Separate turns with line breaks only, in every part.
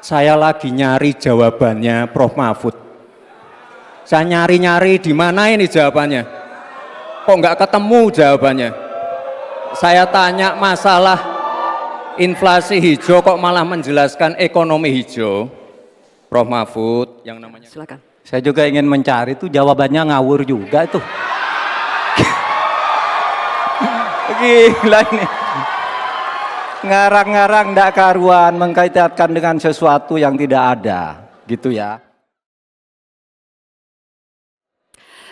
Saya lagi nyari jawabannya Prof. Mahfud. Saya nyari-nyari di mana ini jawabannya. Kok nggak ketemu jawabannya. Saya tanya masalah inflasi hijau kok malah menjelaskan ekonomi hijau. Prof. Mahfud yang namanya.
Silakan.
Saya juga ingin mencari itu jawabannya ngawur juga itu. Gila ini. Ngarang-ngarang ndak karuan mengkaitkan dengan sesuatu yang tidak ada, gitu ya.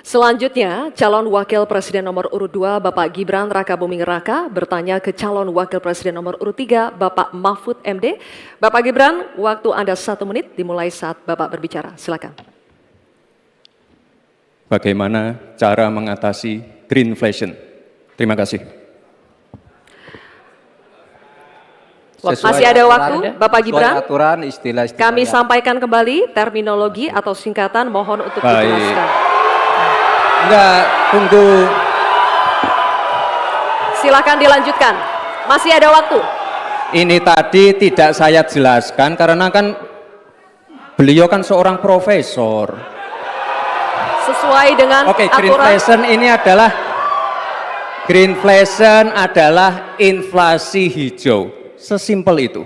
Selanjutnya, calon wakil presiden nomor urut 2 Bapak Gibran Rakabuming Raka bertanya ke calon wakil presiden nomor urut 3 Bapak Mahfud MD. Bapak Gibran, waktu Anda 1 menit dimulai saat Bapak berbicara. Silakan.
Bagaimana cara mengatasi greenflation? Terima kasih.
Masih ada waktu, Bapak Gibran.
Aturan, istilah
Kami sampaikan kembali terminologi atau singkatan, mohon untuk dijelaskan.
Enggak, tunggu.
Silakan dilanjutkan. Masih ada waktu.
Ini tadi tidak saya jelaskan karena kan beliau kan seorang profesor.
Sesuai dengan
Oke,
aturan.
greenflation adalah inflasi hijau. Sesimpel itu.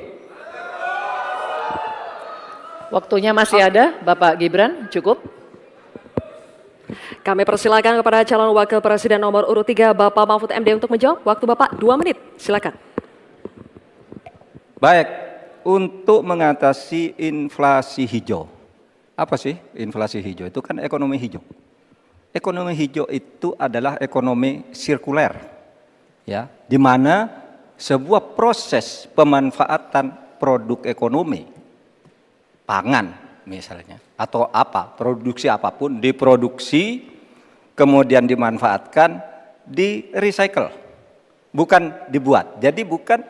Waktunya masih ada, Bapak Gibran, cukup.
Kami persilakan kepada calon wakil presiden nomor urut 3 Bapak Mahfud MD untuk menjawab. Waktu Bapak 2 menit, silakan.
Baik, untuk mengatasi inflasi hijau. Apa sih inflasi hijau? Itu kan ekonomi hijau. Ekonomi hijau itu adalah ekonomi sirkuler. Ya, di mana sebuah proses pemanfaatan produk ekonomi, pangan misalnya, atau apa, produksi apapun, diproduksi, kemudian dimanfaatkan, di recycle, bukan dibuat. Jadi bukan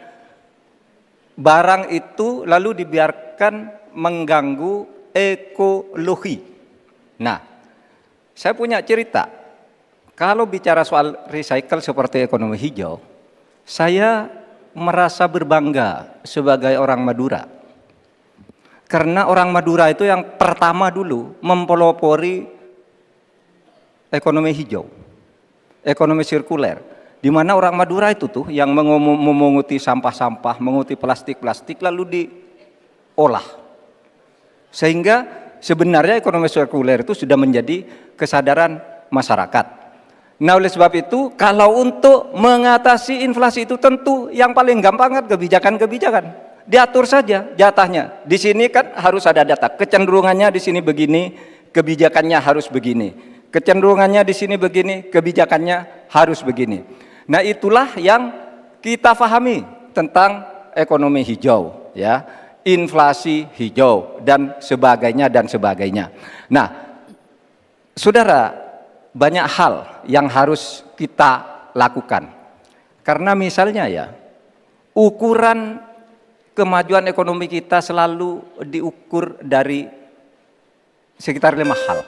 barang itu lalu dibiarkan mengganggu ekologi. Nah, saya punya cerita, kalau bicara soal recycle seperti ekonomi hijau, saya merasa berbangga sebagai orang Madura. Karena orang Madura itu yang pertama dulu mempelopori ekonomi hijau, ekonomi sirkuler. Di mana orang Madura itu tuh yang memunguti sampah-sampah, menguti plastik-plastik lalu diolah. Sehingga sebenarnya ekonomi sirkuler itu sudah menjadi kesadaran masyarakat. Nah, oleh sebab itu, kalau untuk mengatasi inflasi itu tentu yang paling gampang kan kebijakan-kebijakan. Diatur saja jatahnya. Di sini kan harus ada data. Kecenderungannya di sini begini, kebijakannya harus begini. Kecenderungannya di sini begini, kebijakannya harus begini. Nah, itulah yang kita pahami tentang ekonomi hijau, ya, inflasi hijau dan sebagainya dan sebagainya. Nah, saudara, banyak hal yang harus kita lakukan. Karena misalnya ya, ukuran kemajuan ekonomi kita selalu diukur dari sekitar 5 hal.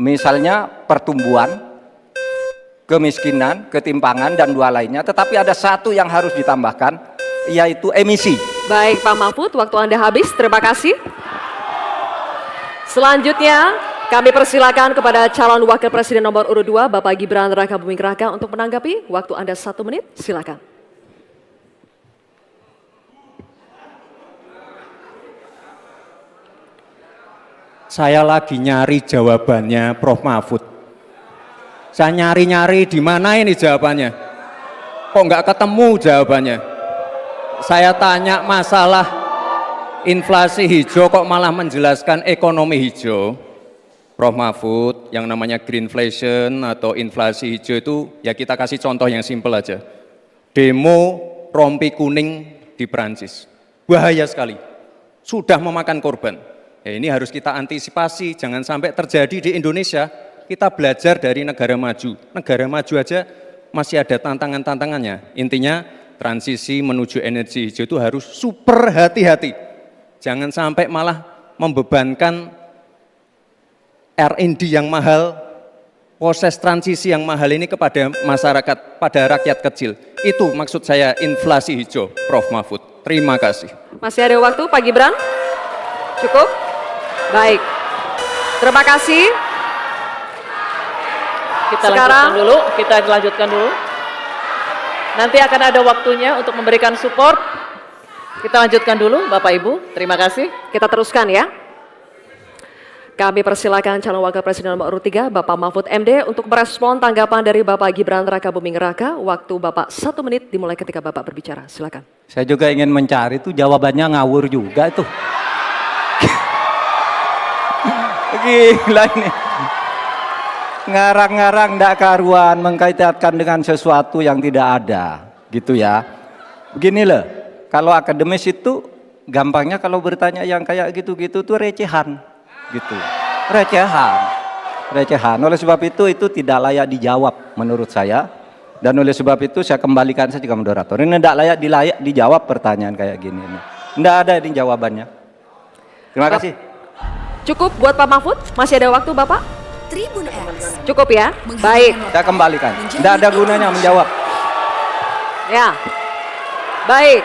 Misalnya pertumbuhan, kemiskinan, ketimpangan, dan 2 lainnya. Tetapi ada 1 yang harus ditambahkan, yaitu emisi.
Baik Pak Mahfud, waktu Anda habis. Terima kasih. Selanjutnya, kami persilakan kepada calon wakil presiden nomor urut 2 Bapak Gibran Rakabuming Raka untuk menanggapi. Waktu Anda 1 menit, silakan.
Saya lagi nyari jawabannya Prof. Mahfud. Saya nyari-nyari di mana ini jawabannya. Kok nggak ketemu jawabannya. Saya tanya masalah inflasi hijau kok malah menjelaskan ekonomi hijau. Prof. Mahfud, yang namanya greenflation atau inflasi hijau itu, ya kita kasih contoh yang simpel aja. Demo rompi kuning di Perancis. Bahaya sekali. Sudah memakan korban. Ya, ini harus kita antisipasi, jangan sampai terjadi di Indonesia. Kita belajar dari negara maju. Negara maju aja masih ada tantangan-tantangannya. Intinya transisi menuju energi hijau itu harus super hati-hati. Jangan sampai malah membebankan R&D yang mahal, proses transisi yang mahal ini kepada masyarakat, pada rakyat kecil. Itu maksud saya inflasi hijau, Prof. Mahfud. Terima kasih.
Masih ada waktu Pak Gibran? Cukup? Baik. Terima kasih.
Kita lanjutkan dulu. Nanti akan ada waktunya untuk memberikan support. Kita lanjutkan dulu Bapak Ibu, terima kasih.
Kita teruskan ya. Kami persilakan calon wakil presiden nomor urut 3 Bapak Mahfud MD untuk merespon tanggapan dari Bapak Gibran Rakabuming Raka. Waktu Bapak 1 menit dimulai ketika Bapak berbicara. Silakan.
Saya juga ingin mencari itu jawabannya ngawur juga itu. Gila ini. Ngarang-ngarang ndak karuan mengkaitkan dengan sesuatu yang tidak ada, gitu ya. Begini loh, kalau akademis itu gampangnya kalau bertanya yang kayak gitu-gitu tuh recehan, gitu. Recehan. Oleh sebab itu tidak layak dijawab menurut saya. Dan oleh sebab itu saya kembalikan saja ke moderator. Ini tidak layak dijawab pertanyaan kayak gini. Tidak ada ini jawabannya. Terima kasih.
Cukup buat Pak Mahfud? Masih ada waktu Bapak?
Tribun X.
Cukup ya? Baik.
Saya kembalikan. Tidak ada gunanya menjawab.
Ya. Baik.